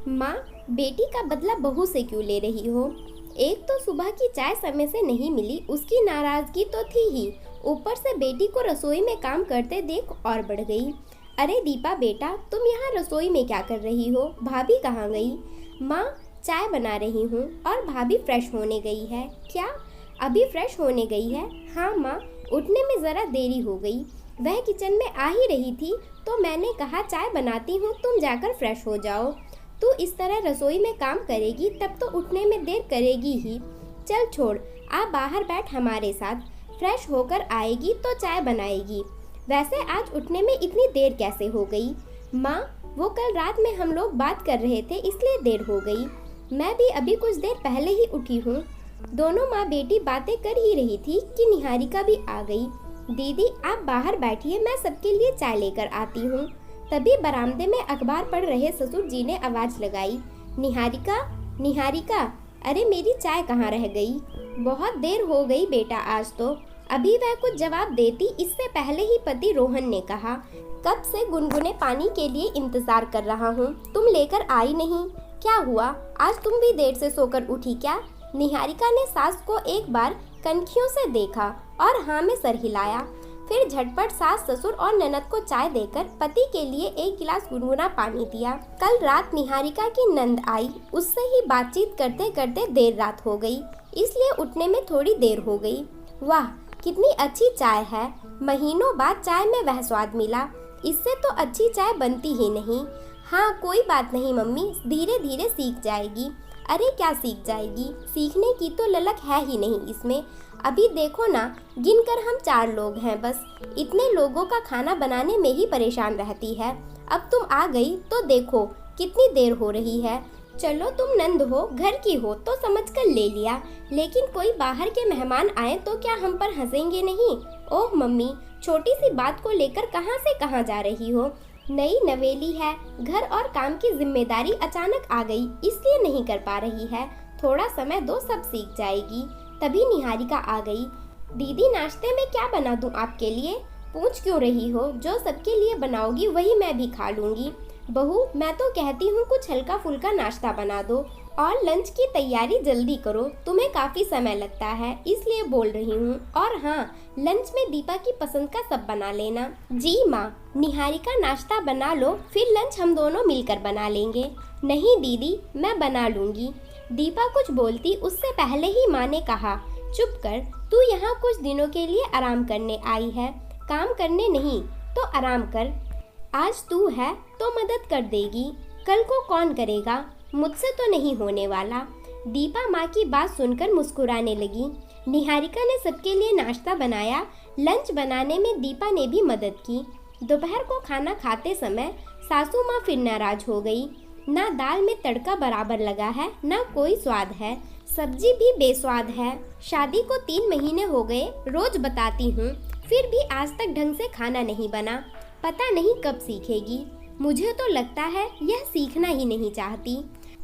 माँ, बेटी का बदला बहू से क्यों ले रही हो? एक तो सुबह की चाय समय से नहीं मिली, उसकी नाराजगी तो थी ही, ऊपर से बेटी को रसोई में काम करते देख और बढ़ गई। अरे दीपा बेटा, तुम यहाँ रसोई में क्या कर रही हो? भाभी कहाँ गई? माँ, चाय बना रही हूँ और भाभी फ्रेश होने गई है। क्या, अभी फ्रेश होने गई है? हाँ माँ, उठने में ज़रा देरी हो गई। वह किचन में आ ही रही थी तो मैंने कहा चाय बनाती हूँ, तुम जाकर फ्रेश हो जाओ। तू इस तरह रसोई में काम करेगी तब तो उठने में देर करेगी ही। चल छोड़, आप बाहर बैठ हमारे साथ, फ्रेश होकर आएगी तो चाय बनाएगी। वैसे आज उठने में इतनी देर कैसे हो गई? माँ, वो कल रात में हम लोग बात कर रहे थे इसलिए देर हो गई। मैं भी अभी कुछ देर पहले ही उठी हूँ। दोनों माँ बेटी बातें कर ही रही थी कि निहारिका भी आ गई। दीदी आप बाहर बैठिए, मैं सबके लिए चाय लेकर आती हूँ। तभी बरामदे में अखबार पढ़ रहे ससुर जी ने आवाज लगाई, निहारिका, निहारिका, अरे मेरी चाय कहाँ रह गई? बहुत देर हो गई बेटा आज तो। अभी वह कुछ जवाब देती इससे पहले ही पति रोहन ने कहा, कब से गुनगुने पानी के लिए इंतजार कर रहा हूँ, तुम लेकर आई नहीं। क्या हुआ, आज तुम भी देर से सोकर उठी क्या? निहारिका ने सास को एक बार कनखियों से देखा और हाँ में सर हिलाया। फिर झटपट सास ससुर और ननद को चाय देकर पति के लिए एक गिलास गुनगुना पानी दिया। कल रात निहारिका की नंद आई, उससे ही बातचीत करते करते देर रात हो गई, इसलिए उठने में थोड़ी देर हो गई। वाह, कितनी अच्छी चाय है, महीनों बाद चाय में वह स्वाद मिला। इससे तो अच्छी चाय बनती ही नहीं। हाँ कोई बात नहीं मम्मी, धीरे धीरे सीख जाएगी। अरे क्या सीख जाएगी, सीखने की तो ललक है ही नहीं इसमें। अभी देखो ना, गिनकर हम 4 लोग हैं बस, इतने लोगों का खाना बनाने में ही परेशान रहती है। अब तुम आ गई तो देखो कितनी देर हो रही है। चलो तुम नंद हो, घर की हो तो समझकर ले लिया, लेकिन कोई बाहर के मेहमान आए तो क्या हम पर हंसेंगे नहीं? ओह मम्मी, छोटी सी बात को लेकर कहाँ से कहाँ जा रही हो? नई नवेली है, घर और काम की जिम्मेदारी अचानक आ गई इसलिए नहीं कर पा रही है। थोड़ा समय दो, सब सीख जाएगी। तभी निहारिका आ गई। दीदी नाश्ते में क्या बना दूं आपके लिए? पूछ क्यों रही हो, जो सबके लिए बनाओगी वही मैं भी खा लूंगी। बहू मैं तो कहती हूँ कुछ हल्का फुल्का नाश्ता बना दो और लंच की तैयारी जल्दी करो, तुम्हें काफी समय लगता है इसलिए बोल रही हूँ। और हाँ, लंच में दीपा की पसंद का सब बना लेना। जी माँ, निहारिका नाश्ता बना लो, फिर लंच हम दोनों मिलकर बना लेंगे। नहीं दीदी, मैं बना लूंगी। दीपा कुछ बोलती उससे पहले ही माँ ने कहा, चुप कर, तू यहाँ कुछ दिनों के लिए आराम करने आई है, काम करने नहीं, तो आराम कर। आज तू है तो मदद कर देगी, कल को कौन करेगा? मुझसे तो नहीं होने वाला। दीपा माँ की बात सुनकर मुस्कुराने लगी। निहारिका ने सबके लिए नाश्ता बनाया। लंच बनाने में दीपा ने भी मदद की। दोपहर को खाना खाते समय सासू माँ फिर नाराज हो गई। ना दाल में तड़का बराबर लगा है, ना कोई स्वाद है, सब्जी भी बेस्वाद है। शादी को 3 महीने हो गए, रोज बताती हूँ, फिर भी आज तक ढंग से खाना नहीं बना। पता नहीं कब सीखेगी। मुझे तो लगता है यह सीखना ही नहीं चाहती।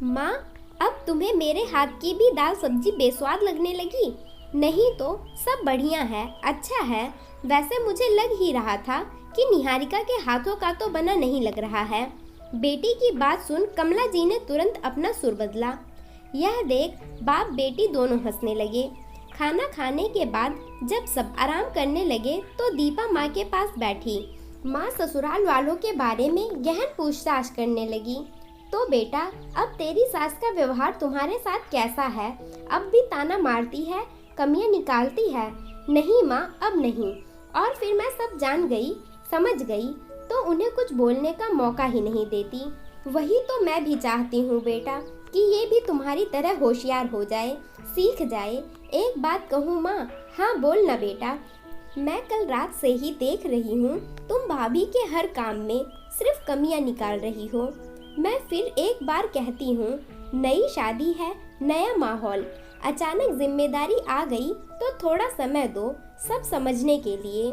माँ, अब तुम्हें मेरे हाथ की भी दाल सब्जी बेस्वाद लगने लगी? नहीं तो सब बढ़िया है, अच्छा है। वैसे मुझे लग ही रहा था कि निहारिका के हाथों का तो बना नहीं लग रहा है। बेटी की बात सुन कमला जी ने तुरंत अपना सुर बदला। यह देख बाप बेटी दोनों हंसने लगे। खाना खाने के बाद जब सब आराम करने लगे तो दीपा माँ के पास बैठी। माँ ससुराल वालों के बारे में गहन पूछताछ करने लगी। तो बेटा, अब तेरी सास का व्यवहार तुम्हारे साथ कैसा है? अब भी ताना मारती है, कमियां निकालती है? नहीं माँ, अब नहीं। और फिर मैं सब जान गई, समझ गई तो उन्हें कुछ बोलने का मौका ही नहीं देती। वही तो मैं भी चाहती हूँ बेटा, कि ये भी तुम्हारी तरह होशियार हो जाए, सीख जाए। एक बात कहूँ माँ? हाँ बोल ना बेटा। मैं कल रात से ही देख रही हूँ, तुम भाभी के हर काम में सिर्फ कमियां निकाल रही हो। मैं फिर एक बार कहती हूँ, नई शादी है, नया माहौल, अचानक जिम्मेदारी आ गई तो थोड़ा समय दो सब समझने के लिए।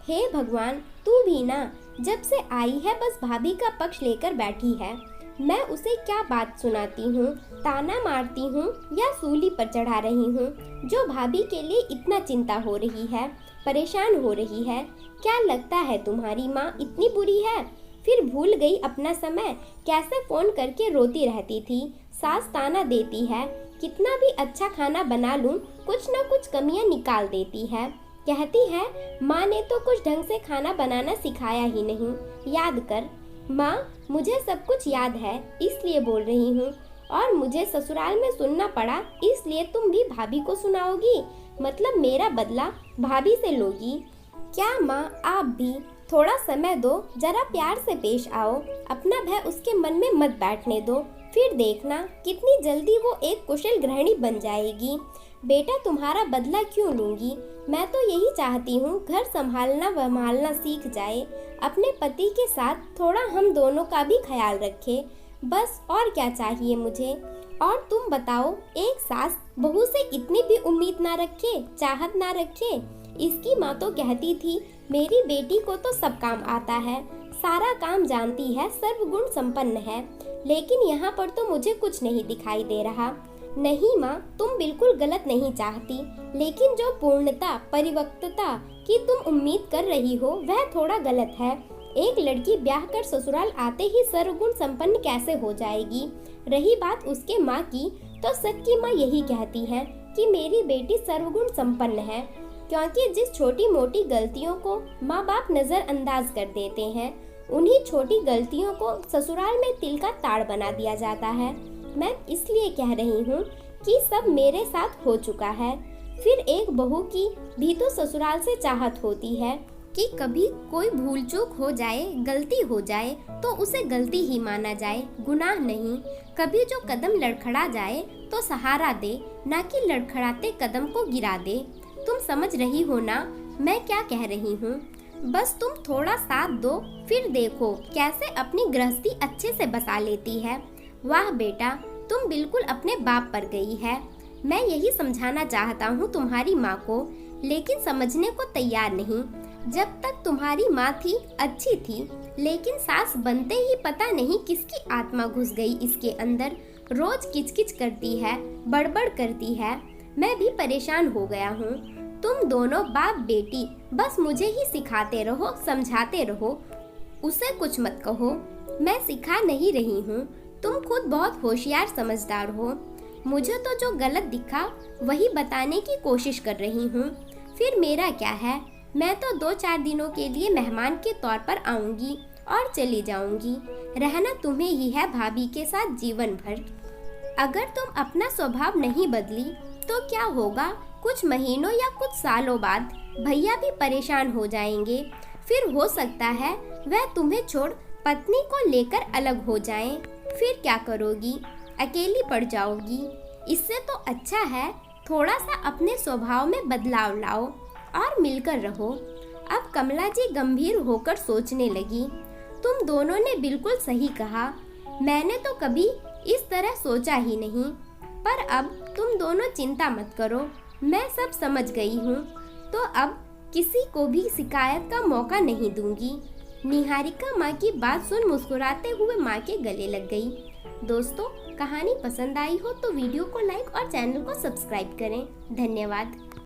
हे भगवान, तू भी ना जब से आई है बस भाभी का पक्ष लेकर बैठी है। मैं उसे क्या बात सुनाती हूँ, ताना मारती हूँ या सूली पर चढ़ा रही हूँ, जो भाभी के लिए इतना चिंता हो रही है, परेशान हो रही है? क्या लगता है तुम्हारी माँ इतनी बुरी है? फिर भूल गई अपना समय, कैसे फोन करके रोती रहती थी। सास ताना देती है, कितना भी अच्छा खाना बना लूं कुछ न कुछ कमियां निकाल देती है। कहती है माँ ने तो कुछ ढंग से खाना बनाना सिखाया ही नहीं। याद कर माँ, मुझे सब कुछ याद है इसलिए बोल रही हूँ, और मुझे ससुराल में सुनना पड़ा इसलिए तुम भी भाभी को सुनाओगी, मतलब मेरा बदला भाभी से लोगी। क्या माँ आप भी थोड़ा समय दो, जरा प्यार से पेश आओ, अपना भय उसके मन में मत बैठने दो, फिर देखना कितनी जल्दी वो एक कुशल गृहिणी बन जाएगी। बेटा तुम्हारा बदला क्यों लूंगी, मैं तो यही चाहती हूँ घर संभालना संभालना सीख जाए, अपने पति के साथ थोड़ा हम दोनों का भी ख्याल रखे, बस और क्या चाहिए मुझे। और तुम बताओ, एक सास बहू से इतनी भी उम्मीद ना रखे, चाहत ना रखे। इसकी माँ तो कहती थी मेरी बेटी को तो सब काम आता है, सारा काम जानती है, सर्वगुण संपन्न है, लेकिन यहाँ पर तो मुझे कुछ नहीं दिखाई दे रहा। नहीं माँ, तुम बिल्कुल गलत नहीं चाहती, लेकिन जो पूर्णता परिपक्वता की तुम उम्मीद कर रही हो वह थोड़ा गलत है। एक लड़की ब्याह कर ससुराल आते ही सर्वगुण संपन्न कैसे हो जाएगी। रही बात उसके माँ की, तो सच माँ यही कहती है कि मेरी बेटी सर्वगुण संपन्न है, क्योंकि जिस छोटी मोटी गलतियों को माँ बाप नजरअंदाज कर देते हैं, उन्हीं छोटी गलतियों को ससुराल में तिल का ताड़ बना दिया जाता है। मैं इसलिए कह रही हूँ कि सब मेरे साथ हो चुका है। फिर एक बहू की भी तो ससुराल से चाहत होती है कि कभी कोई भूल चूक हो जाए, गलती हो जाए तो उसे गलती ही माना जाए, गुनाह नहीं। कभी जो कदम लड़खड़ा जाए तो सहारा दे, ना कि लड़खड़ाते कदम को गिरा दे। तुम समझ रही हो ना मैं क्या कह रही हूँ। बस तुम थोड़ा साथ दो, फिर देखो कैसे अपनी गृहस्थी अच्छे से बसा लेती है। वाह बेटा, तुम बिल्कुल अपने बाप पर गई है। मैं यही समझाना चाहता हूँ तुम्हारी माँ को, लेकिन समझने को तैयार नहीं। जब तक तुम्हारी माँ थी अच्छी थी, लेकिन सास बनते ही पता नहीं किसकी आत्मा घुस गई इसके अंदर। रोज किचकिच करती है, बड़बड़ करती है, मैं भी परेशान हो गया हूँ। तुम दोनों बाप बेटी बस मुझे ही सिखाते रहो, समझाते रहो, उसे कुछ मत कहो। मैं सिखा नहीं रही हूँ, तुम खुद बहुत होशियार समझदार हो। मुझे तो जो गलत दिखा वही बताने की कोशिश कर रही हूँ। फिर मेरा क्या है, मैं तो 2-4 दिनों के लिए मेहमान के तौर पर आऊंगी और चली जाऊंगी। रहना तुम्हें ही है भाभी के साथ जीवन भर। अगर तुम अपना स्वभाव नहीं बदली तो क्या होगा, कुछ महीनों या कुछ सालों बाद भैया भी परेशान हो जाएंगे। फिर हो सकता है वह तुम्हें छोड़ पत्नी को लेकर अलग हो जाएं। फिर क्या करोगी, अकेली पड़ जाओगी। इससे तो अच्छा है थोड़ा सा अपने स्वभाव में बदलाव लाओ और मिलकर रहो। अब कमला जी गंभीर होकर सोचने लगी। तुम दोनों ने बिल्कुल सही कहा, मैंने तो कभी इस तरह सोचा ही नहीं। पर अब तुम दोनों चिंता मत करो, मैं सब समझ गई हूँ, तो अब किसी को भी शिकायत का मौका नहीं दूंगी। निहारिका माँ की बात सुन मुस्कुराते हुए माँ के गले लग गई। दोस्तों, कहानी पसंद आई हो तो वीडियो को लाइक और चैनल को सब्सक्राइब करें। धन्यवाद।